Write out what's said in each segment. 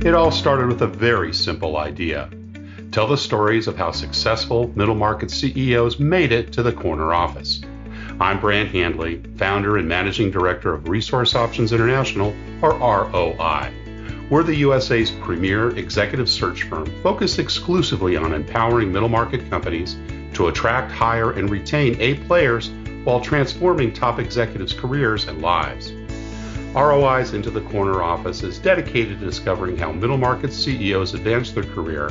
It all started with a very simple idea. Tell the stories of how successful middle market CEOs made it to the corner office. I'm Brant Handley, founder and managing director of Resource Options International, or ROI. We're the USA's premier executive search firm focused exclusively on empowering middle market companies to attract, hire, and retain A players while transforming top executives' careers and lives. ROI's Into the Corner office is dedicated to discovering how middle market CEOs advance their career,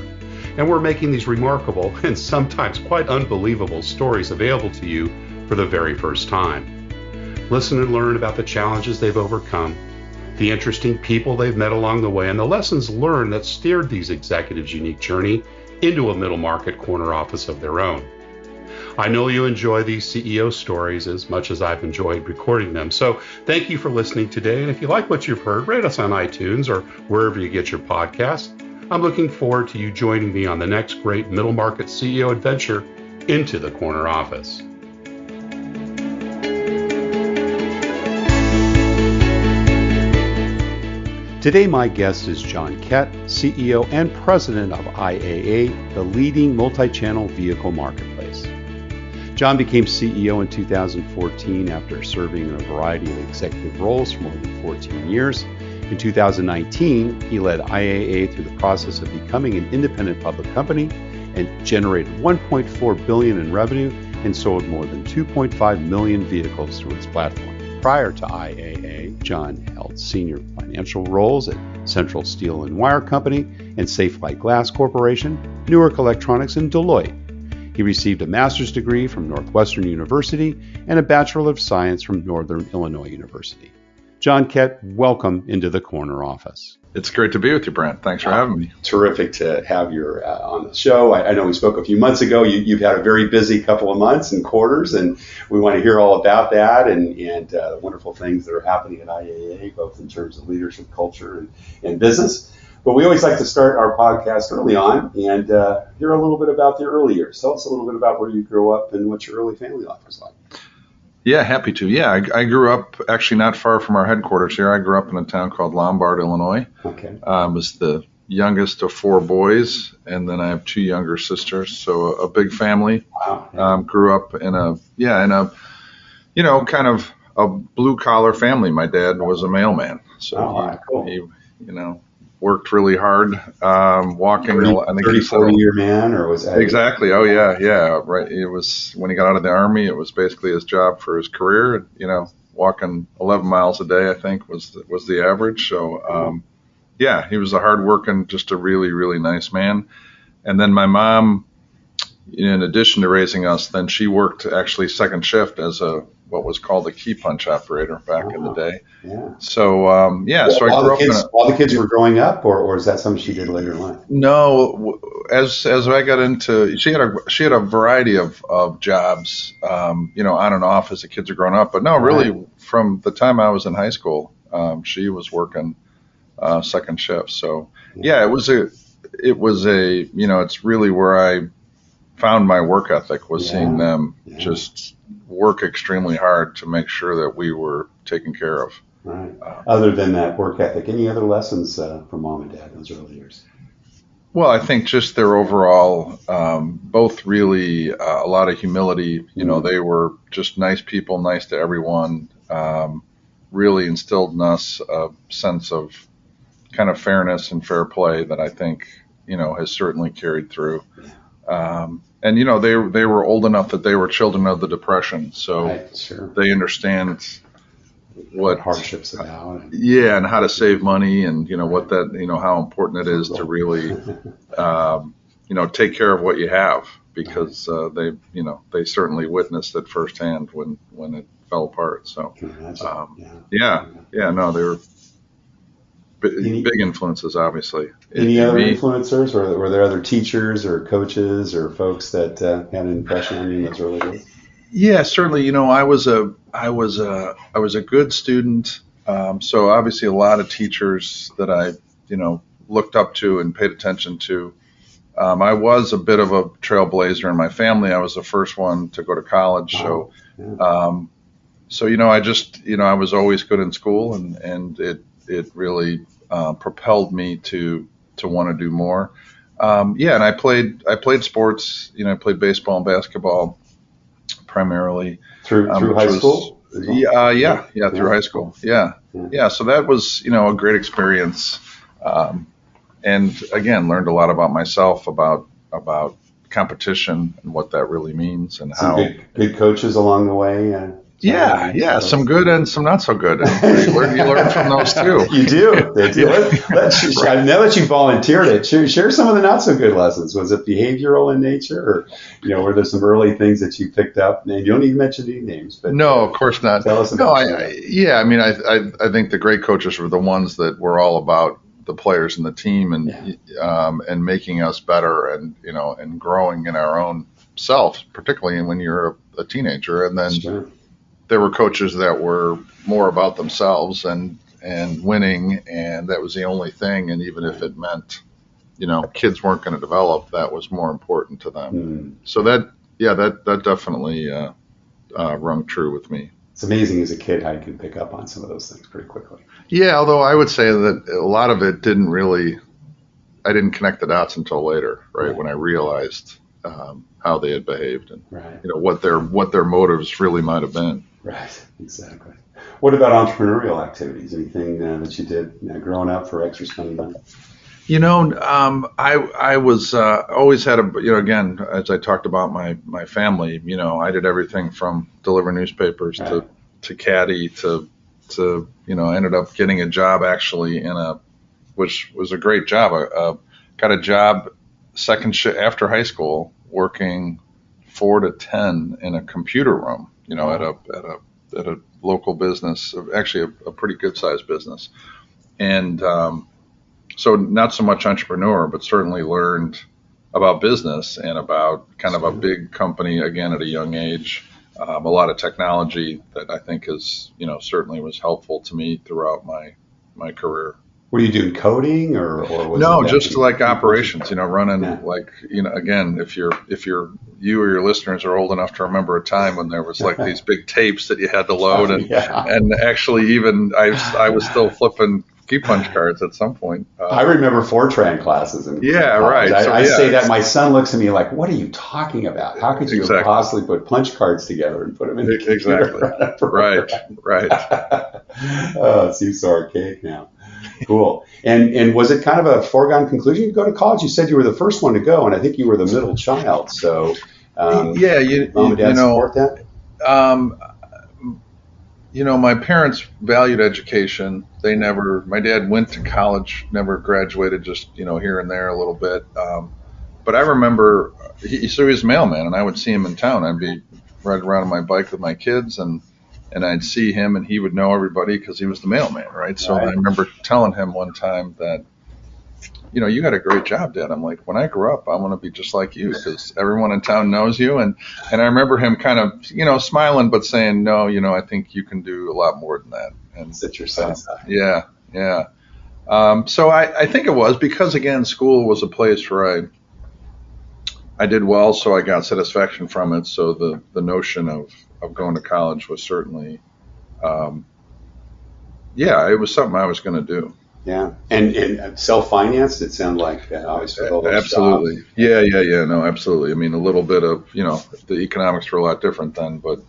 and we're making these remarkable and sometimes quite unbelievable stories available to you for the very first time. Listen and learn about the challenges they've overcome, the interesting people they've met along the way, and the lessons learned that steered these executives' unique journey into a middle market corner office of their own. I know you enjoy these CEO stories as much as I've enjoyed recording them. So thank you for listening today. And if you like what you've heard, rate us on iTunes or wherever you get your podcasts. I'm looking forward to you joining me on the next great middle market CEO adventure into the corner office. Today, my guest is John Kett, CEO and president of IAA, the leading multi-channel vehicle marketplace. John became CEO in 2014 after serving in a variety of executive roles for more than 14 years. In 2019, he led IAA through the process of becoming an independent public company and generated $1.4 billion in revenue and sold more than 2.5 million vehicles through its platform. Prior to IAA, John held senior financial roles at Central Steel and Wire Company and Safelite Glass Corporation, Newark Electronics, and Deloitte. He received a master's degree from Northwestern University and a Bachelor of Science from Northern Illinois University. John Kett, welcome into the corner office. It's great to be with you, Brent. Thanks for having me. Terrific to have you on the show. I know we spoke a few months ago. You've had a very busy couple of months and quarters, and we want to hear all about that and the wonderful things that are happening at IAA, both in terms of leadership, culture, and business. But we always like to start our podcast early on and hear a little bit about the early years. Tell us a little bit about where you grew up and what your early family life was like. Yeah, happy to. Yeah, I grew up actually not far from our headquarters here. I grew up in a town called Lombard, Illinois. Okay. I was the youngest of four boys, and then I have two younger sisters, so a big family. Wow. Yeah. Grew up in a kind of a blue collar family. My dad was a mailman, so cool. he worked really hard, walking. 40-year man, or was that? Exactly. Oh, yeah. Right. It was when he got out of the Army, it was basically his job for his career. Walking 11 miles a day, I think, was the average. So, he was a hard-working, just a really, really nice man. And then my mom, in addition to raising us, then she worked actually second shift as what was called a key punch operator back in the day. Yeah. So, so I grew up all the kids were growing up, or is that something she did later in life? No, as I got into, she had a variety of jobs, on and off as the kids are growing up. But no, really, from the time I was in high school, she was working second shift. So, it was it's really where I found my work ethic was seeing them just work extremely hard to make sure that we were taken care of. Right. Other than that work ethic, any other lessons from mom and dad in those early years? Well, I think just their overall, both really a lot of humility. They were just nice people, nice to everyone. Really instilled in us a sense of kind of fairness and fair play that I think has certainly carried through. And they were old enough that they were children of the Depression, so they understand what hardships about. And how to save money, and what that how important it is to really take care of what you have, because they certainly witnessed it firsthand when it fell apart. So they were big influences, obviously. Any other influencers, or were there other teachers or coaches or folks that had an impression on you in those early days? Yeah, certainly. I was a good student. So obviously a lot of teachers that I looked up to and paid attention to. I was a bit of a trailblazer in my family. I was the first one to go to college. Wow. So I was always good in school, and it really propelled me to want to do more. And I played sports. I played baseball and basketball primarily through high school. Through high school. Yeah. So that was a great experience, and again learned a lot about myself, about competition and what that really means, and some how good coaches along the way. Some good and some not so good. And you learn from those too. You do. They do. I know that you volunteered it. Share some of the not so good lessons. Was it behavioral in nature, or were there some early things that you picked up? And you don't even mention any names. But no, of course not. Tell us about that. I think the great coaches were the ones that were all about the players and the team, and making us better, and growing in our own selves, particularly when you're a teenager, and then. Sure. There were coaches that were more about themselves and winning, and that was the only thing. And even if it meant, kids weren't going to develop, that was more important to them. Mm. So that definitely rung true with me. It's amazing as a kid how you can pick up on some of those things pretty quickly. Yeah, although I would say that a lot of it I didn't connect the dots until later, right? When I realized how they had behaved and what their motives really might have been. Right, exactly. What about entrepreneurial activities? Anything that you did growing up for extra spending money? I was always had again, as I talked about my family, I did everything from deliver newspapers to caddy to I ended up getting a job actually which was a great job. Got a job second shift after high school, working 4 to 10 in a computer room, at a local business, actually a pretty good sized business. And so not so much entrepreneur, but certainly learned about business and about kind of a big company, again, at a young age. A lot of technology that I think is, certainly was helpful to me throughout my career. Were you doing coding or was no, it just like operations, running again, if you or your listeners are old enough to remember a time when there was like these big tapes that you had to load and actually even I was still flipping key punch cards at some point. I remember Fortran classes. Right. I say that my son looks at me like, what are you talking about? How could you possibly put punch cards together and put them in the computer? Exactly. Right. Oh, it seems so archaic now. Cool. And was it kind of a foregone conclusion to go to college? You said you were the first one to go, and I think you were the middle child. So, mom and dad support that? My parents valued education. My dad went to college, never graduated, just, here and there a little bit. But I remember, he was a mailman, and I would see him in town. I'd be riding around on my bike with my kids, and I'd see him, and he would know everybody because he was the mailman, right? So I remember telling him one time that, you got a great job, Dad. I'm like, when I grow up, I want to be just like you because everyone in town knows you. And I remember him kind of, smiling but saying, no, I think you can do a lot more than that. And sit your sense. Yeah. So I think it was because, again, school was a place where I did well, so I got satisfaction from it. So the notion of going to college was certainly, it was something I was going to do. Yeah, and self-financed, it sounded like obviously all those absolutely. jobs. Yeah, no, absolutely. I mean, a little bit of, the economics were a lot different then, but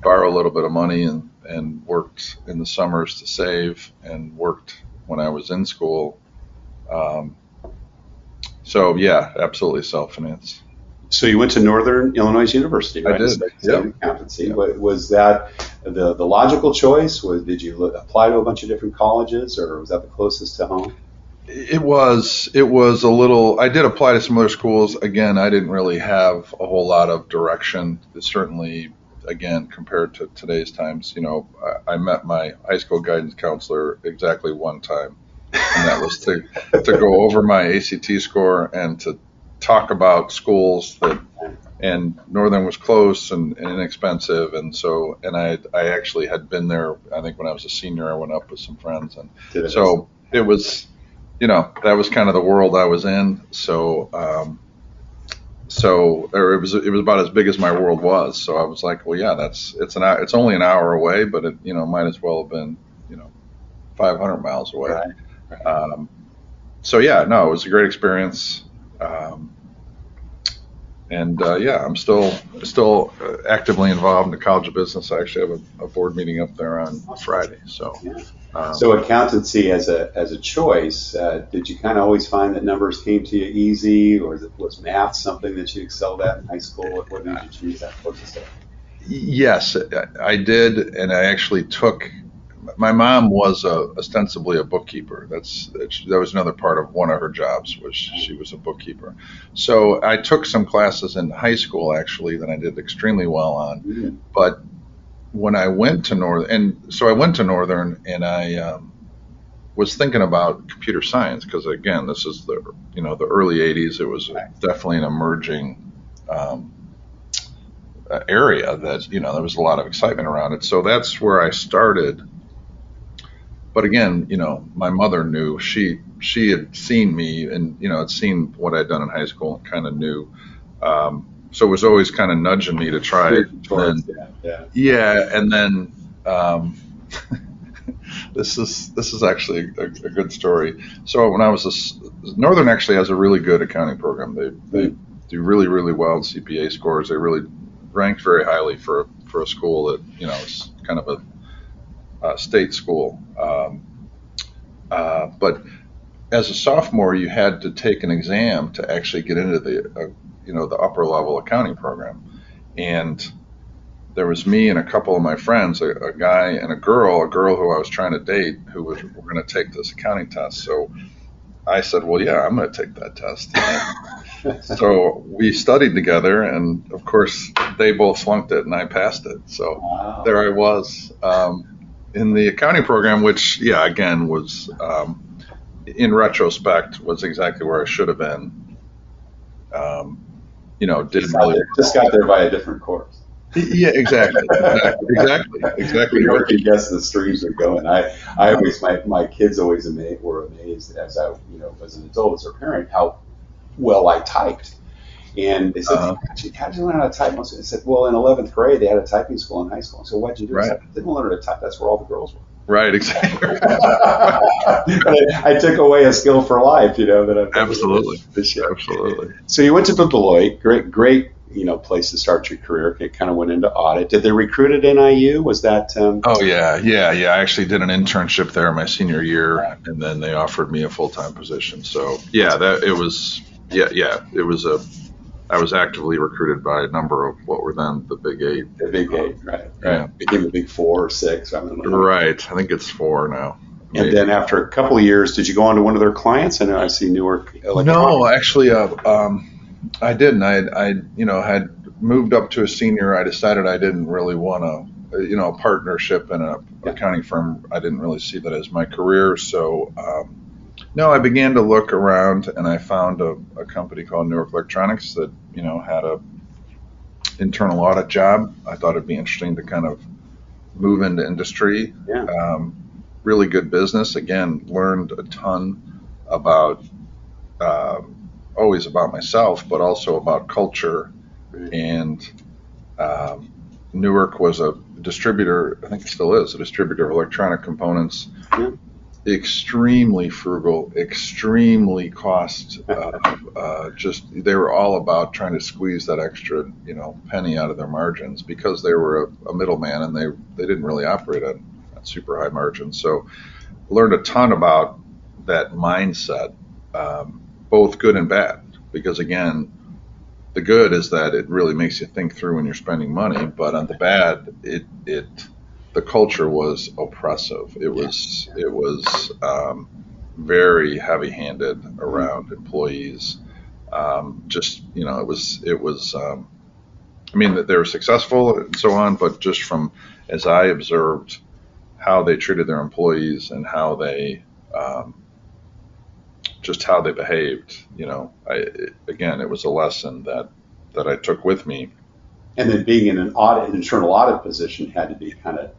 borrow a little bit of money and worked in the summers to save and worked when I was in school. So yeah, absolutely self-financed. So you went to Northern Illinois University, right? I did. Accountancy. Yeah. Was that the logical choice? Did you apply to a bunch of different colleges, or was that the closest to home? It was a little. I did apply to some other schools. Again, I didn't really have a whole lot of direction. Certainly, again, compared to today's times, I met my high school guidance counselor exactly one time, and that was to go over my ACT score and to talk about schools and Northern was close and inexpensive, and I actually had been there. I think when I was a senior, I went up with some friends, and so it was, that was kind of the world I was in. So it was about as big as my world was. So I was like, well, yeah, it's only an hour away, but it might as well have been 500 miles away. So yeah, no, it was a great experience. I'm still actively involved in the College of Business. I actually have a board meeting up there on Friday. So, so accountancy as a choice, did you kind of always find that numbers came to you easy, or was math something that you excelled at in high school? What made you choose that? What's the say? Yes, I did, and I actually took. My mom was ostensibly a bookkeeper. That was another part of one of her jobs, was she was a bookkeeper. So I took some classes in high school actually that I did extremely well on. Mm-hmm. But when I went to Northern, and I was thinking about computer science, because again, this is the early '80s. It was definitely an emerging area that there was a lot of excitement around it. So that's where I started. But again, my mother knew. She had seen me, and had seen what I'd done in high school, and kind of knew. So it was always kind of nudging me to try it. And then this is actually a good story. So when I was Northern actually has a really good accounting program. They do really, really well in CPA scores. They really ranked very highly for a school that is kind of a state school. But as a sophomore, you had to take an exam to actually get into the upper level accounting program. And there was me and a couple of my friends, a guy and a girl who I was trying to date, who were going to take this accounting test. So I said, well, yeah, I'm going to take that test. So we studied together, and of course they both flunked it and I passed it. So wow. There I was. In the accounting program, which, again, was, in retrospect, was exactly where I should have been. Didn't really just got there by a different course. Yeah, exactly. You can guess the streams are going. I always, my kids always were amazed as I, as an adult, as a parent, how well I typed. And they said, how did you learn how to type? I said, well, in 11th grade, they had a typing school in high school. So what'd you do? Right. I said, didn't learn how to type. That's where all the girls were. Right, exactly. I took away a skill for life, that I've absolutely. Absolutely. So you went to Deloitte, great, place to start your career. It kind of went into audit. Did they recruit at NIU? Was that? Oh yeah. I actually did an internship there my senior year, and then they offered me a full-time position. So it was I was actively recruited by a number of what were then the Big Eight. The Big Eight, right. Yeah. Became the Big 4 or 6. I don't know. Right. I think it's 4 now. Maybe. And then after a couple of years, did you go on to one of their clients? I know I see Newark. No, actually, I didn't. I had moved up to a senior. I decided I didn't really want a partnership in an accounting firm. I didn't really see that as my career. So, no, I began to look around, and I found a company called Newark Electronics that, had a internal audit job. I thought it'd be interesting to kind of move into industry. Yeah. Really good business. Again, learned a ton about, always about myself, but also about culture. And Newark was a distributor, I think it still is, a distributor of electronic components. Yeah. Extremely frugal, extremely cost, they were all about trying to squeeze that extra, penny out of their margins, because they were a middleman, and they didn't really operate at super high margins. So learned a ton about that mindset, both good and bad, because again, the good is that it really makes you think through when you're spending money, but on the bad, the culture was oppressive. It was very heavy-handed around employees. It was. I mean, that they were successful and so on, but just from as I observed how they treated their employees and how they behaved, it was a lesson that I took with me. And then being in an internal audit position had to be kind of.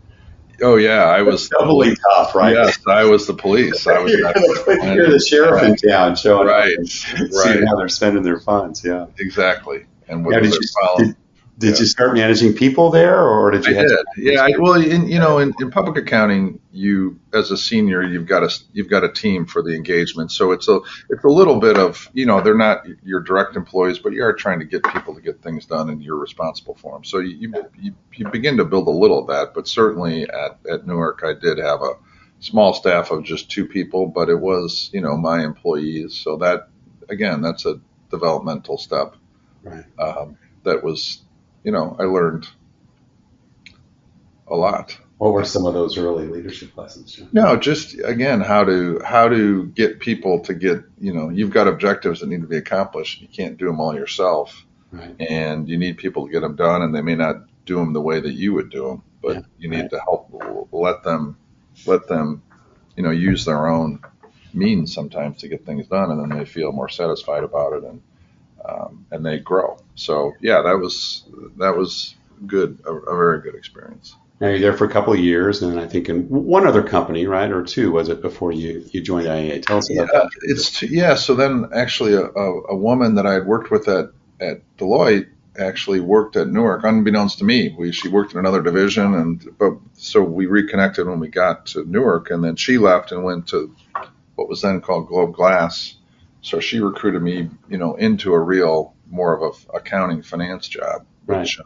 Oh yeah, I was doubly tough, right? Yes, I was the police. I was you're the sheriff in town, showing right, up and seeing how they're spending their funds. Yeah, exactly. And Did you start managing people there, or did you? I did. Yeah. Well, in public accounting, you as a senior, you've got a team for the engagement. So it's a little bit of, they're not your direct employees, but you are trying to get people to get things done, and you're responsible for them. So you begin to build a little of that. But certainly at Newark, I did have a small staff of just 2 people, but it was my employees. So that, again, that's a developmental step. Right. That was. I learned a lot. What were some of those early leadership lessons, John? No, just again, how to get people to get, you've got objectives that need to be accomplished. You can't do them all yourself. Right. And you need people to get them done, and they may not do them the way that you would do them, but you need to help let them, use their own means sometimes to get things done, and then they feel more satisfied about it, and they grow. So yeah, that was good, a very good experience. Now you're there for a couple of years, and I think in one other company, right, or 2, was it, before you joined IAA? Tell us about that. So then actually a woman that I had worked with at Deloitte actually worked at Newark, unbeknownst to me. She worked in another division, so we reconnected when we got to Newark, and then she left and went to what was then called Globe Glass. So she recruited me, into a real, more of a accounting finance job, which,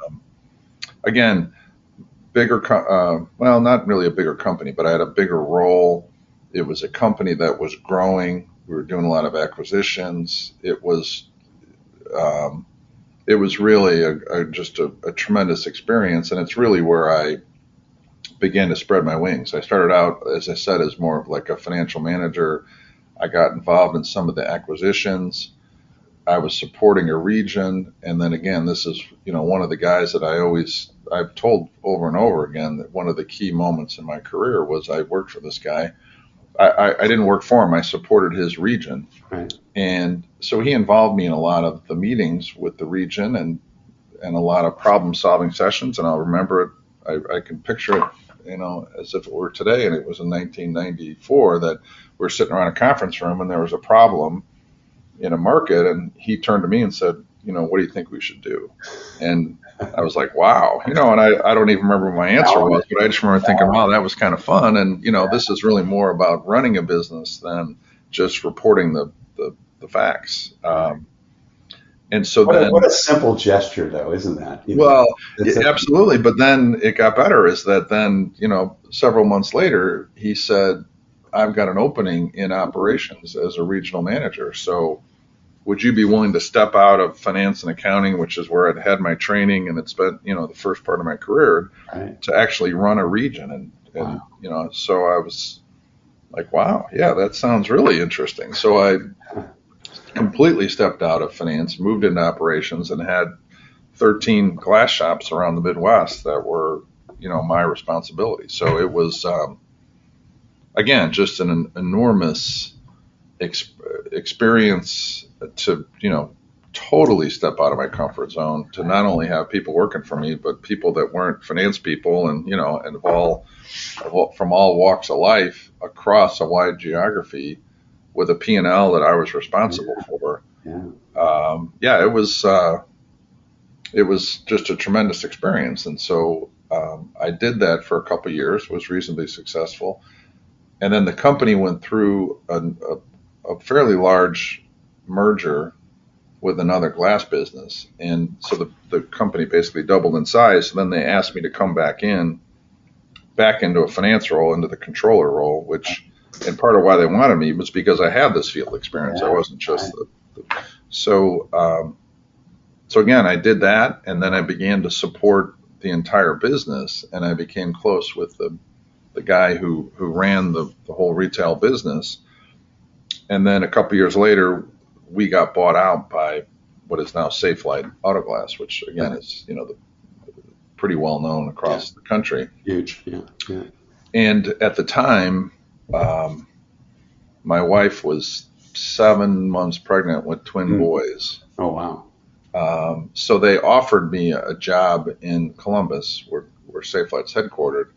again, bigger, well, not really a bigger company, but I had a bigger role. It was a company that was growing. We were doing a lot of acquisitions. It was really just a tremendous experience, and it's really where I began to spread my wings. I started out, as I said, as more of like a financial manager. I got involved in some of the acquisitions. I was supporting a region. And then again, this is, one of the guys that I've told over and over again that one of the key moments in my career was I worked for this guy. I didn't work for him. I supported his region. Right. And so he involved me in a lot of the meetings with the region and a lot of problem solving sessions. And I'll remember it. I can picture it, as if it were today. And it was in 1994 that we were sitting around a conference room and there was a problem in a market, and he turned to me and said, what do you think we should do? And I was like, wow, and I don't even remember what my answer was, but I just remember thinking, wow, that was kind of fun. And, this is really more about running a business than just reporting the facts. And so what a simple gesture, though, isn't that? Absolutely. But then it got better. Is that then, several months later, he said, I've got an opening in operations as a regional manager. So would you be willing to step out of finance and accounting, which is where I'd had my training and it's been, the first part of my career, to actually run a region? And wow. So I was like, wow, yeah, that sounds really interesting. So I completely stepped out of finance, moved into operations, and had 13 glass shops around the Midwest that were, my responsibility. So it was, again, just an enormous experience to, totally step out of my comfort zone, to not only have people working for me, but people that weren't finance people and, and from all walks of life across a wide geography with a P&L that I was responsible for. Yeah. It was just a tremendous experience. And so I did that for a couple of years, was reasonably successful. And then the company went through a fairly large merger with another glass business. And so the company basically doubled in size. And then they asked me to come back into a finance role, into the controller role, and part of why they wanted me was because I had this field experience. I wasn't just so again, I did that. And then I began to support the entire business, and I became close with the guy who ran the whole retail business. And then a couple years later, we got bought out by what is now Safelite Glass, which again is, pretty well known across the country. Huge. Yeah. And at the time, my wife was 7 months pregnant with twin boys. Oh, wow. So they offered me a job in Columbus where Safelite's headquartered.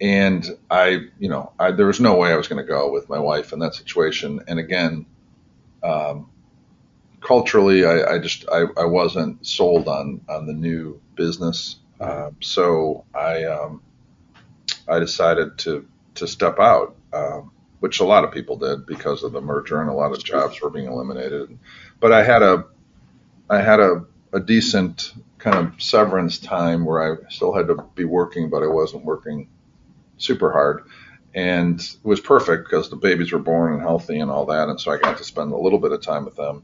And there was no way I was going to go with my wife in that situation. And again, culturally, I wasn't sold on the new business. So I decided to step out, which a lot of people did because of the merger, and a lot of jobs were being eliminated. But I had a decent kind of severance time where I still had to be working, but I wasn't working super hard. And it was perfect because the babies were born and healthy and all that. And so I got to spend a little bit of time with them.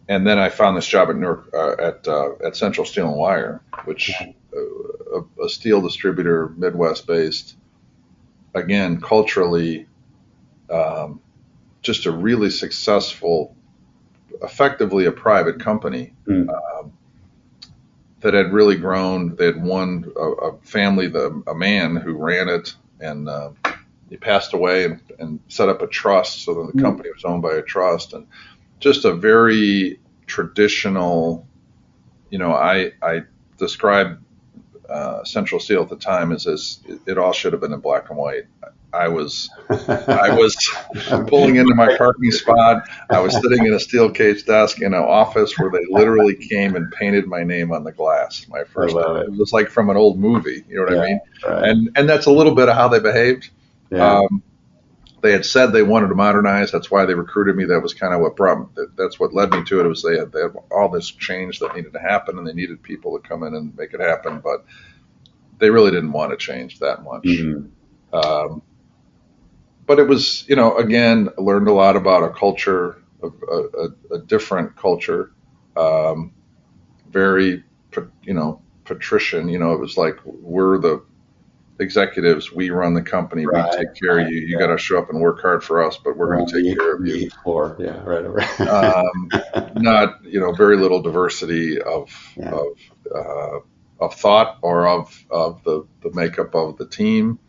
And then I found this job at Newark, at Central Steel and Wire, which a steel distributor, Midwest based, again, culturally, just a really successful, effectively a private company that had really grown. They had won a family, a man who ran it, and he passed away and set up a trust so that the company was owned by a trust, and just a very traditional, I described Central Steel at the time as it all should have been in black and white. I was pulling into my parking spot. I was sitting in a steel cage desk in an office where they literally came and painted my name on the glass. My first time. It was like from an old movie. You know what I mean? Right. And that's a little bit of how they behaved. Yeah. They had said they wanted to modernize. That's why they recruited me. That was kind of that's what led me to it. It was they had all this change that needed to happen, and they needed people to come in and make it happen. But they really didn't want to change that much. Mm-hmm. But it was, again, I learned a lot about a culture, a different culture, very, patrician. It was like, we're the executives, we run the company, we take care of you. You got to show up and work hard for us, but we're going to take care of you. Not, very little diversity of thought or of the makeup of the team.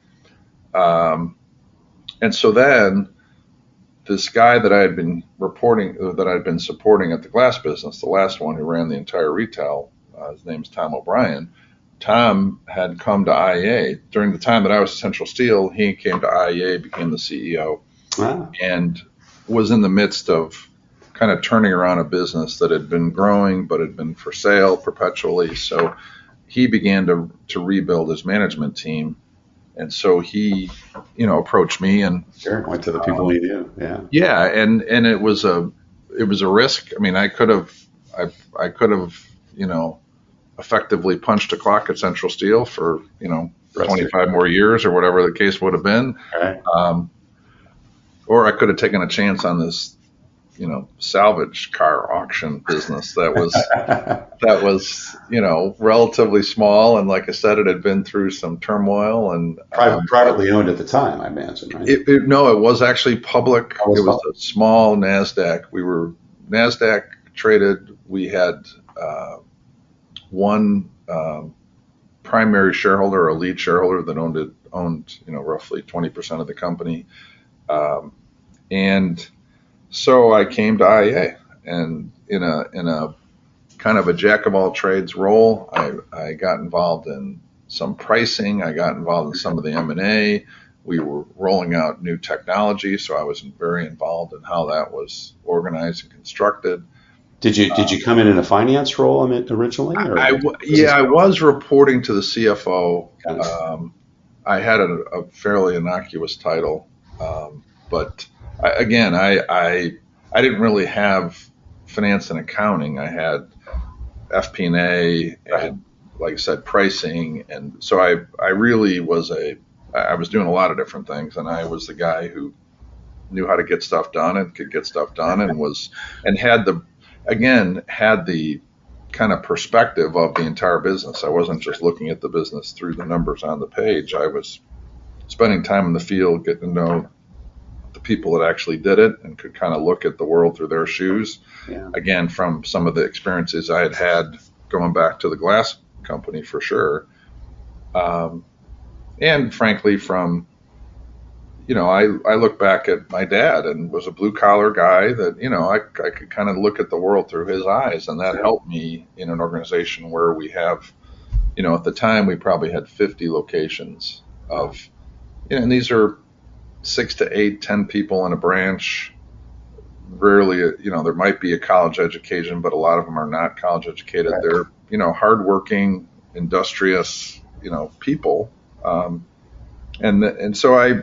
And so then this guy that I had been supporting at the glass business, the last one who ran the entire retail, his name's Tom O'Brien. Tom had come to IAA during the time that I was at Central Steel. He came to IAA, became the CEO, and was in the midst of kind of turning around a business that had been growing but had been for sale perpetually. So he began to rebuild his management team. And so he, approached me and went to the people he knew. Yeah. And it was a risk. I mean, I could have, effectively punched a clock at Central Steel for, 25 more years or whatever the case would have been. Right. Or I could have taken a chance on this, salvage car auction business that was, relatively small. And like I said, it had been through some turmoil and privately owned at the time, I imagine, right? It was actually public. It was a small NASDAQ. We were NASDAQ traded. We had one primary shareholder or lead shareholder that owned roughly 20% of the company. And so I came to IAA, and in a kind of a jack of all trades role, I got involved in some pricing. I got involved in some of the M&A. We were rolling out new technology, so I was very involved in how that was organized and constructed. Did you come in a finance role originally? I was reporting to the CFO. I had a fairly innocuous title, but I didn't really have finance and accounting. I had FP&A and, like I said, pricing, and so I really was I was doing a lot of different things, and I was the guy who knew how to get stuff done and could get stuff done, and had the kind of perspective of the entire business. I wasn't just looking at the business through the numbers on the page. I was spending time in the field, getting to know the people that actually did it and could kind of look at the world through their shoes. Yeah. Again, from some of the experiences I had going back to the glass company for sure. And frankly, from, I look back at my dad and was a blue collar guy that, I could kind of look at the world through his eyes, and that helped me in an organization where we have, at the time we probably had 50 locations of, and these are 6 to 8, 10 people in a branch, rarely, there might be a college education, but a lot of them are not college educated. Right. They're, hardworking, industrious, people. And so I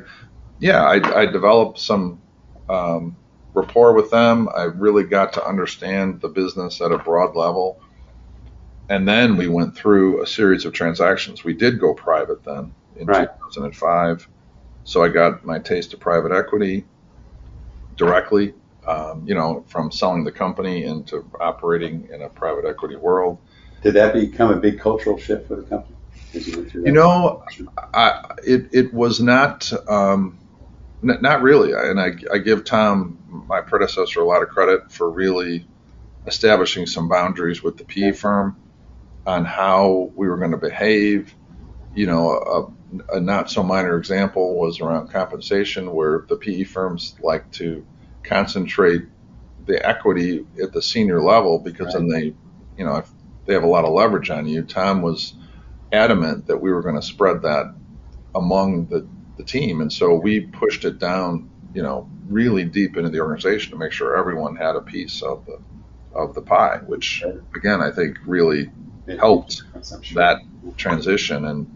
developed some rapport with them. I really got to understand the business at a broad level. And then we went through a series of transactions. We did go private then in 2005. So I got my taste of private equity directly, from selling the company into operating in a private equity world. Did that become a big cultural shift for the company as you went through that? It was not really. And I give Tom, my predecessor, a lot of credit for really establishing some boundaries with the PE firm on how we were going to behave. A not so minor example was around compensation, where the PE firms like to concentrate the equity at the senior level because then they, if they have a lot of leverage on you. Tom was adamant that we were going to spread that among the team, and so we pushed it down, really deep into the organization to make sure everyone had a piece of the pie, which again I think really helped that transition. And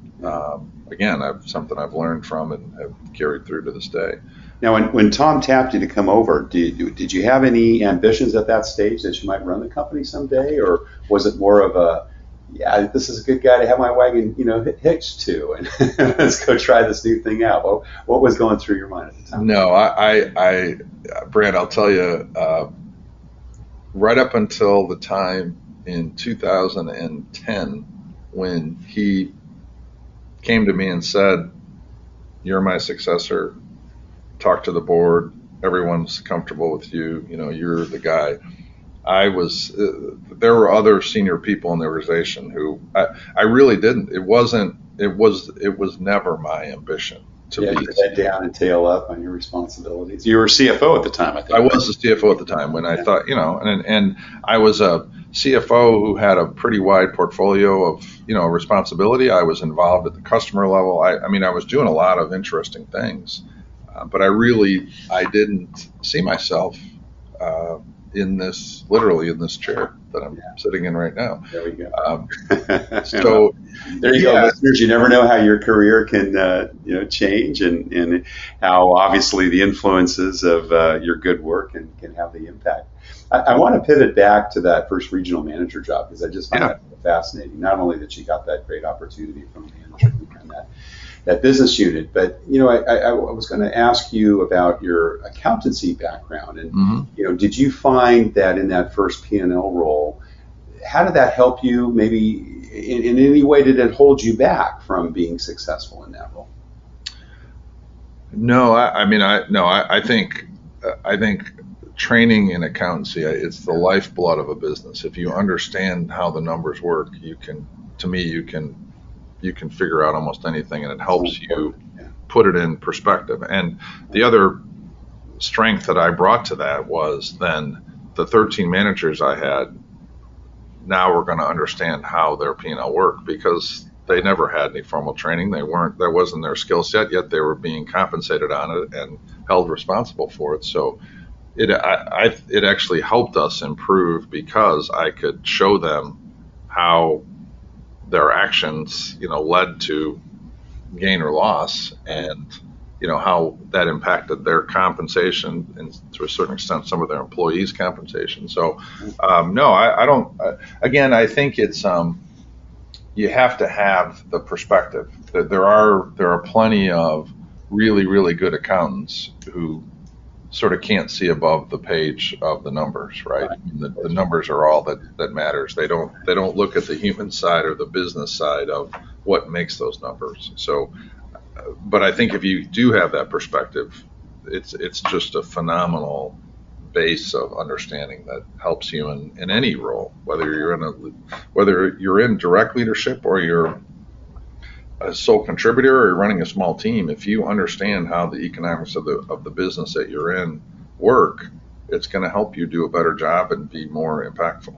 again, something I've learned from and have carried through to this day. Now, when Tom tapped you to come over, did you have any ambitions at that stage that you might run the company someday, or was it more of a, this is a good guy to have my wagon, hitched to, and let's go try this new thing out? What was going through your mind at the time? No, I Brand, I'll tell you, right up until the time in 2010 when he came to me and said, "You're my successor. Talk to the board. Everyone's comfortable with you. You're the guy." There were other senior people in the organization who I really didn't. It was never my ambition to be head down and tail up on your responsibilities. You were CFO at the time, I think. I was the CFO at the time when I thought, and I was a CFO who had a pretty wide portfolio of, responsibility. I was involved at the customer level. I was doing a lot of interesting things, but I didn't see myself literally in this chair that I'm sitting in right now. There we go. So there you go, listeners. You never know how your career can change, and how obviously the influences of your good work can have the impact. I want to pivot back to that first regional manager job, because I just find that fascinating. Not only that you got that great opportunity from the manager and that business unit, but I was going to ask you about your accountancy background, and did you find that in that first P&L role, how did that help you? Maybe in any way, did it hold you back from being successful in that role? No, I think training in accountancy, it's the lifeblood of a business. If you understand how the numbers work, you can figure out almost anything, and it helps you put it in perspective. And the other strength that I brought to that was then the 13 managers I had, now we're going to understand how their P&L worked, because they never had any formal training. That wasn't their skill set, yet they were being compensated on it and held responsible for it. So it actually helped us improve, because I could show them how their actions, led to gain or loss, and how that impacted their compensation, and to a certain extent, some of their employees' compensation. So, no, I don't. Again, I think it's you have to have the perspective. There are plenty of really, really good accountants who sort of can't see above the page of the numbers, right? The numbers are all that matters. They don't look at the human side or the business side of what makes those numbers. So, but I think if you do have that perspective, it's just a phenomenal base of understanding that helps you in any role, whether you're in direct leadership or you're a sole contributor or you're running a small team. If you understand how the economics of the business that you're in work, it's going to help you do a better job and be more impactful.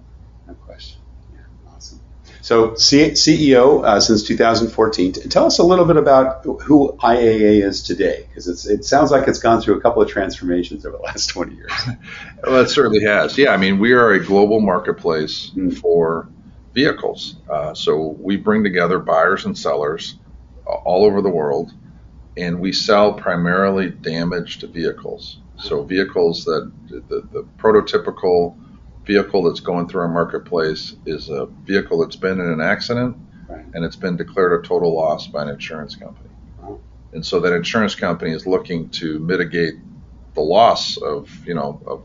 No question. Yeah, awesome. So CEO since 2014. Tell us a little bit about who IAA is today, because it sounds like it's gone through a couple of transformations over the last 20 years. Well, it certainly has. Yeah, I mean, we are a global marketplace for vehicles. So we bring together buyers and sellers all over the world, and we sell primarily damaged vehicles. So vehicles that the prototypical vehicle that's going through our marketplace is a vehicle that's been in an accident, right, and it's been declared a total loss by an insurance company. Wow. And so that insurance company is looking to mitigate the loss of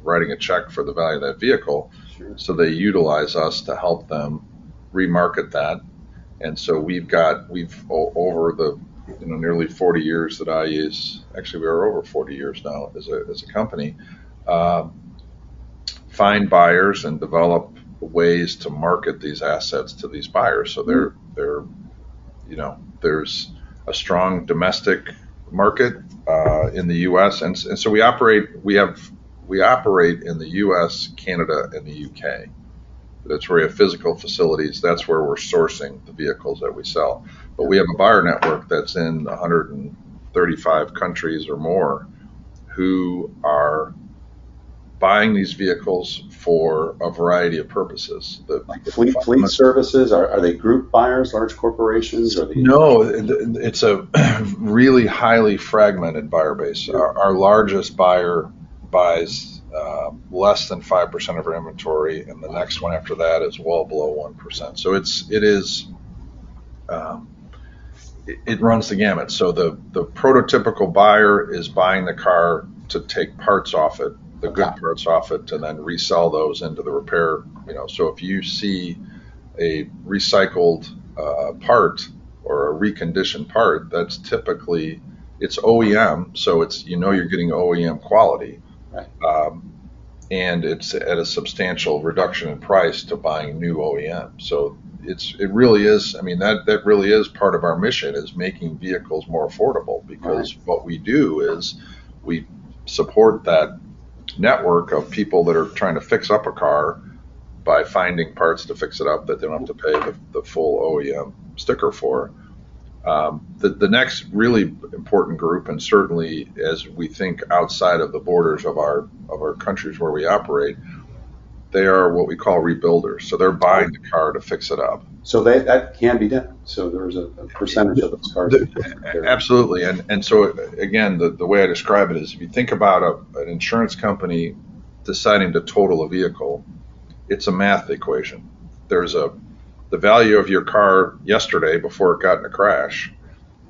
writing a check for the value of that vehicle. Sure. So they utilize us to help them remarket that. And so we've over the nearly 40 years that I use, actually we are over 40 years now as a company, find buyers and develop ways to market these assets to these buyers. So there's a strong domestic market in the U.S. and so we operate in the U.S., Canada, and the U.K. That's where we have physical facilities. That's where we're sourcing the vehicles that we sell. But we have a buyer network that's in 135 countries or more who are buying these vehicles for a variety of purposes. Like fleet services? Are they group buyers, large corporations? No, it's a really highly fragmented buyer base. Our largest buyer buys less than 5% of our inventory, and the next one after that is well below 1%. So it runs the gamut. So the prototypical buyer is buying the car to take parts off it, the good parts off it, and then resell those into the repair. So if you see a recycled part or a reconditioned part, that's typically, it's OEM, so it's you're getting OEM quality, right. And it's at a substantial reduction in price to buying new OEM. So it really is. I mean, that really is part of our mission, is making vehicles more affordable, because right. What we do is we support that network of people that are trying to fix up a car by finding parts to fix it up that they don't have to pay the full OEM sticker for. The next really important group, and certainly as we think outside of the borders of our countries where we operate, they are what we call rebuilders. So they're buying the car to fix it up. So that can be done. So there's a percentage of those cars. Absolutely. And so again, the way I describe it is, if you think about an insurance company deciding to total a vehicle, it's a math equation. There's the value of your car yesterday before it got in a crash,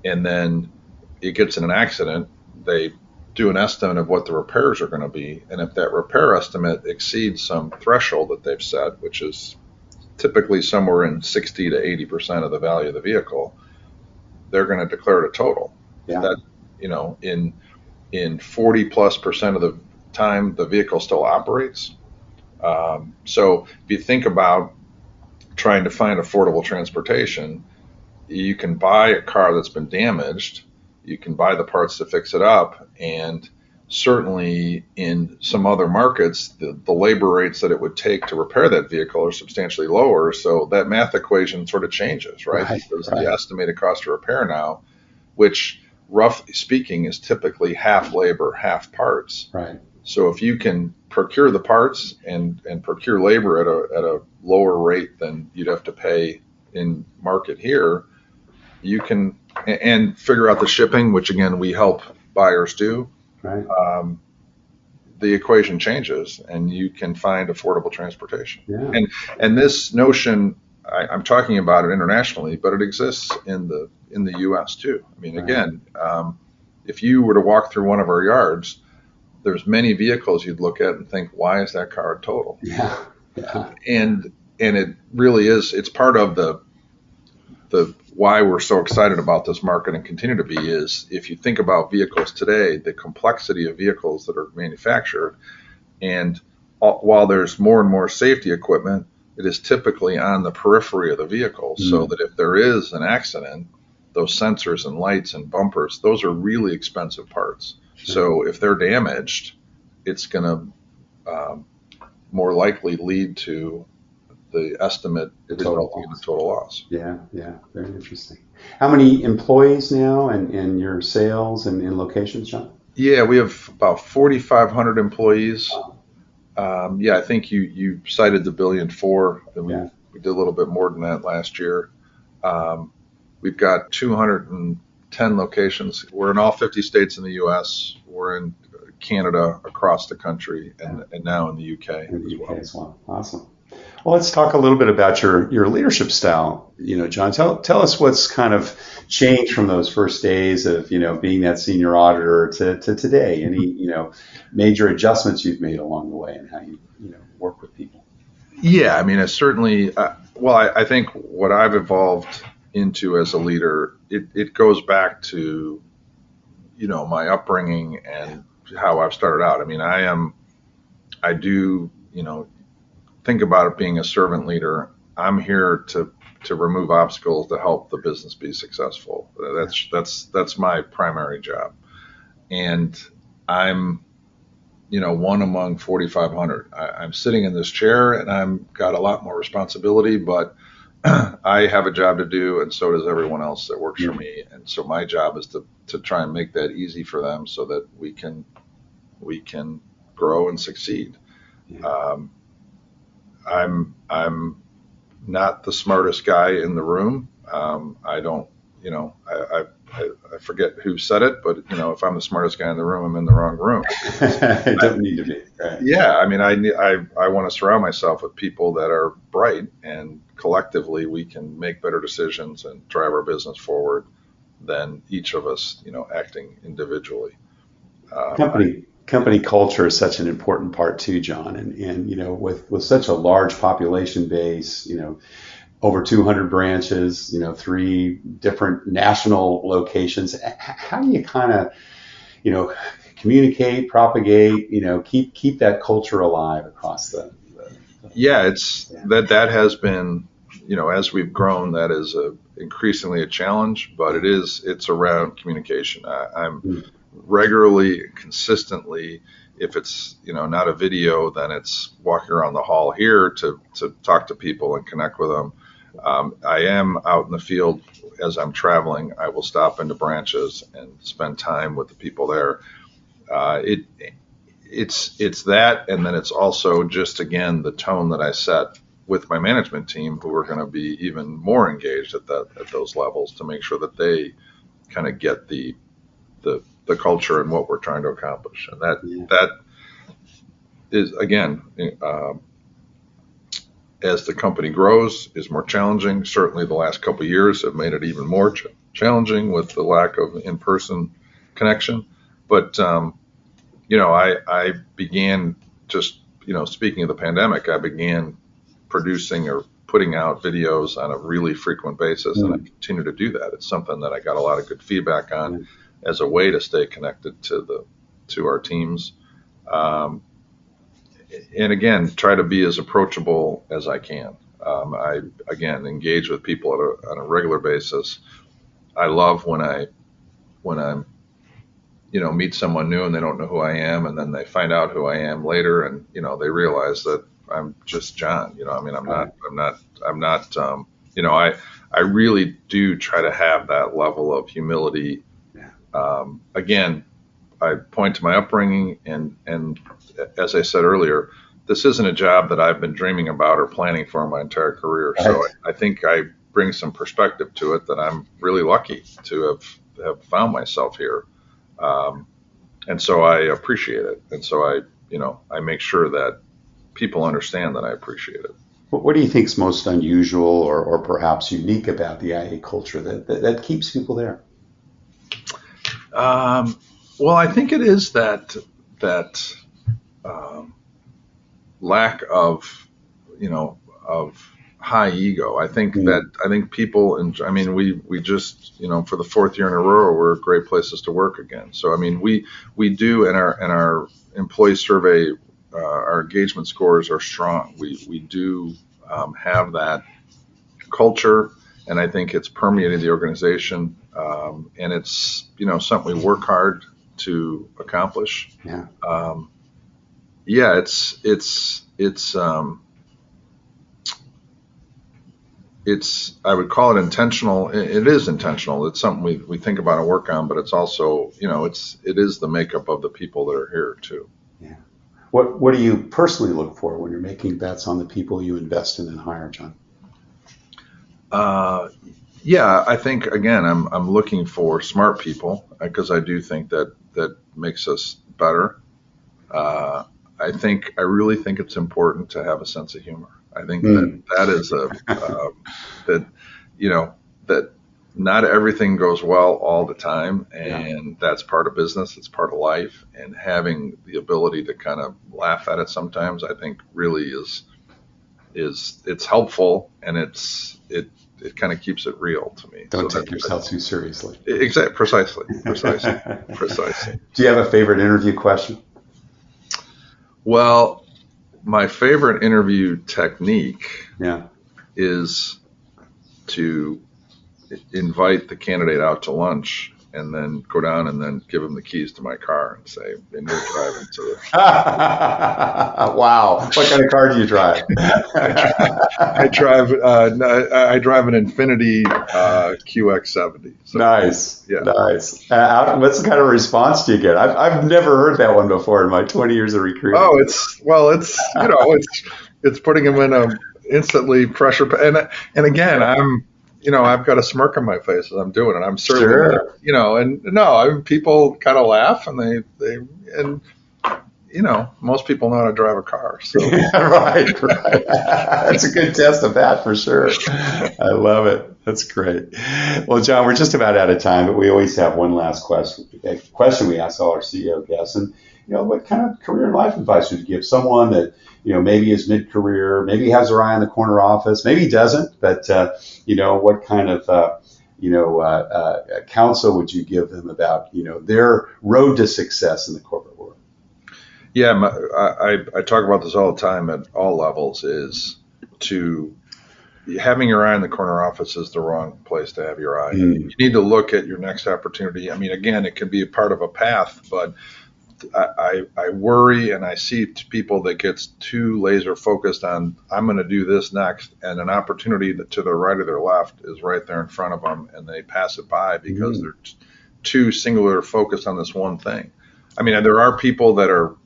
and then it gets in an accident. They do an estimate of what the repairs are going to be, and if that repair estimate exceeds some threshold that they've set, which is typically somewhere in 60 to 80% of the value of the vehicle, they're going to declare it a total. Yeah. That in 40+% of the time the vehicle still operates. So if you think about trying to find affordable transportation, you can buy a car that's been damaged, you can buy the parts to fix it up, and certainly in some other markets, the labor rates that it would take to repair that vehicle are substantially lower, so that math equation sort of changes, right? Because the estimated cost of repair now, which roughly speaking is typically half labor, half parts. Right. So if you can procure the parts and procure labor at a lower rate than you'd have to pay in market here, you can, and figure out the shipping, which again we help buyers do. Right. The equation changes, and you can find affordable transportation. Yeah. And this notion, I'm talking about it internationally, but it exists in the U.S. too. I mean, again, if you were to walk through one of our yards, there's many vehicles you'd look at and think, why is that car total? Yeah. Yeah. And it really is. It's part of the why we're so excited about this market and continue to be, is if you think about vehicles today, the complexity of vehicles that are manufactured, and while there's more and more safety equipment, it is typically on the periphery of the vehicle, so that if there is an accident, those sensors and lights and bumpers, those are really expensive parts. Sure. So if they're damaged, it's going to more likely lead to the estimate resulting in the total loss. Yeah, very interesting. How many employees now and your sales and locations, John? Yeah, we have about 4,500 employees. I think you cited the $1.4 billion, and we did a little bit more than that last year. We've got 210 locations. We're in all 50 states in the U.S. We're in Canada, across the country, and now in the UK as well. Awesome. Well, let's talk a little bit about your leadership style. John, tell us what's kind of changed from those first days of being that senior auditor to today. Any major adjustments you've made along the way and how you work with people? Yeah, I mean, it's certainly. I think what I've evolved into as a leader, it goes back to my upbringing and how I've started out. I mean, I do think about it being a servant leader. I'm here to remove obstacles to help the business be successful. That's my primary job, and I'm one among 4,500. I'm sitting in this chair, and I've got a lot more responsibility, but I have a job to do, and so does everyone else that works for me. And so my job is to try and make that easy for them so that we can grow and succeed. I'm not the smartest guy in the room. I don't, I forget who said it, but if I'm the smartest guy in the room, I'm in the wrong room. It doesn't need to be. Right? Yeah, I mean, I want to surround myself with people that are bright, and collectively we can make better decisions and drive our business forward than each of us, acting individually. Company culture is such an important part too, John, and with such a large population base, over 200 branches, 3 different national locations. How do you kind of, communicate, propagate, keep that culture alive across the that has been, as we've grown, that is increasingly a challenge, but it's around communication. I'm regularly, consistently, if it's not a video, then it's walking around the hall here to talk to people and connect with them. I am out in the field as I'm traveling. I will stop into branches and spend time with the people there. It's that, and then it's also just, again, the tone that I set with my management team, who are going to be even more engaged at those levels, to make sure that they kind of get the culture and what we're trying to accomplish. And that is, again, as the company grows, is more challenging. Certainly the last couple of years have made it even more challenging with the lack of in-person connection. But, I began just, speaking of the pandemic, I began producing or putting out videos on a really frequent basis, and I continue to do that. It's something that I got a lot of good feedback on as a way to stay connected to our teams. And again, try to be as approachable as I can. I, again, engage with people on a regular basis. I love when I'm, meet someone new and they don't know who I am, and then they find out who I am later, and, they realize that I'm just John. I really do try to have that level of humility. Again, I point to my upbringing, and as I said earlier, this isn't a job that I've been dreaming about or planning for my entire career. So I think I bring some perspective to it that I'm really lucky to have found myself here. And so I appreciate it. And so I make sure that people understand that I appreciate it. What do you think is most unusual or perhaps unique about the IAA culture that keeps people there? Well, I think it is that lack of high ego. I think people, we just, for the 4th year in a row, we're great places to work again. So, we do in our employee survey, our engagement scores are strong. We do have that culture, and I think it's permeated the organization. And it's, something we work hard to accomplish. I would call it intentional. It is intentional. It's something we think about and work on, but it's also, it is the makeup of the people that are here too. Yeah. What do you personally look for when you're making bets on the people you invest in and hire, John? Yeah, I think again, I'm looking for smart people because I do think that makes us better. I really think it's important to have a sense of humor. I think that is that not everything goes well all the time, and that's part of business. It's part of life, and having the ability to kind of laugh at it sometimes, I think, really is it's helpful, and it kind of keeps it real to me. Don't take yourself too seriously. Exactly, precisely. Do you have a favorite interview question? Well, my favorite interview technique is to invite the candidate out to lunch and then go down and then give them the keys to my car and say, and you're driving to the... Wow. What kind of car do you drive? I drive an Infiniti QX70. So, nice. Yeah. Nice. What's the kind of response do you get? I've never heard that one before in my 20 years of recruiting. Oh, it's putting them in a instantly pressure. And again, I've got a smirk on my face as I'm doing it. I'm certainly, people kind of laugh and most people know how to drive a car. So. Right. That's a good test of that for sure. I love it. That's great. Well, John, we're just about out of time, but we always have one last question. A question we ask all our CEO guests, and what kind of career and life advice would you give someone that maybe is mid-career, maybe has their eye on the corner office, maybe doesn't, but what kind of counsel would you give them about their road to success in the corporate world? Yeah, I talk about this all the time at all levels. Is to having your eye on the corner office is the wrong place to have your eye. You need to look at your next opportunity. I mean, again, it can be a part of a path, but I worry and I see people that gets too laser focused on, I'm going to do this next, and an opportunity to their right or their left is right there in front of them, and they pass it by because they're too singular focused on this one thing. I mean, there are people that are,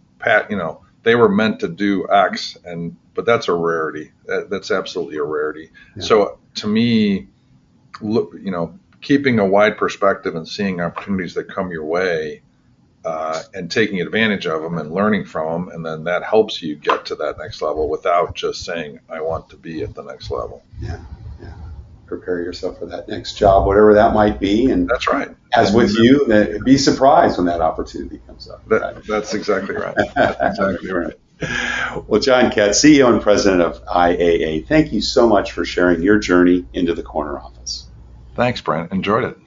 they were meant to do X, but that's a rarity. That's absolutely a rarity. Yeah. So to me, keeping a wide perspective and seeing opportunities that come your way, and taking advantage of them and learning from them, and then that helps you get to that next level without just saying, I want to be at the next level. Yeah. Prepare yourself for that next job, whatever that might be. And that's right. As with you, be surprised when that opportunity comes up. That's exactly right. That's exactly right. Well, John Kett, CEO and president of IAA, thank you so much for sharing your journey into the corner office. Thanks, Brent. Enjoyed it.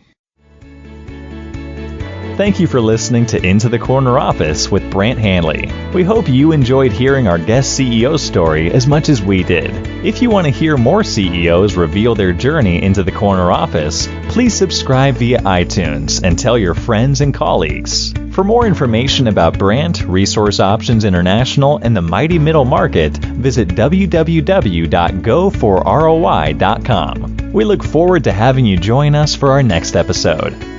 Thank you for listening to Into the Corner Office with Brant Hanley. We hope you enjoyed hearing our guest CEO story as much as we did. If you want to hear more CEOs reveal their journey into the corner office, please subscribe via iTunes and tell your friends and colleagues. For more information about Brant, Resource Options International, and the mighty middle market, visit www.goforroi.com. We look forward to having you join us for our next episode.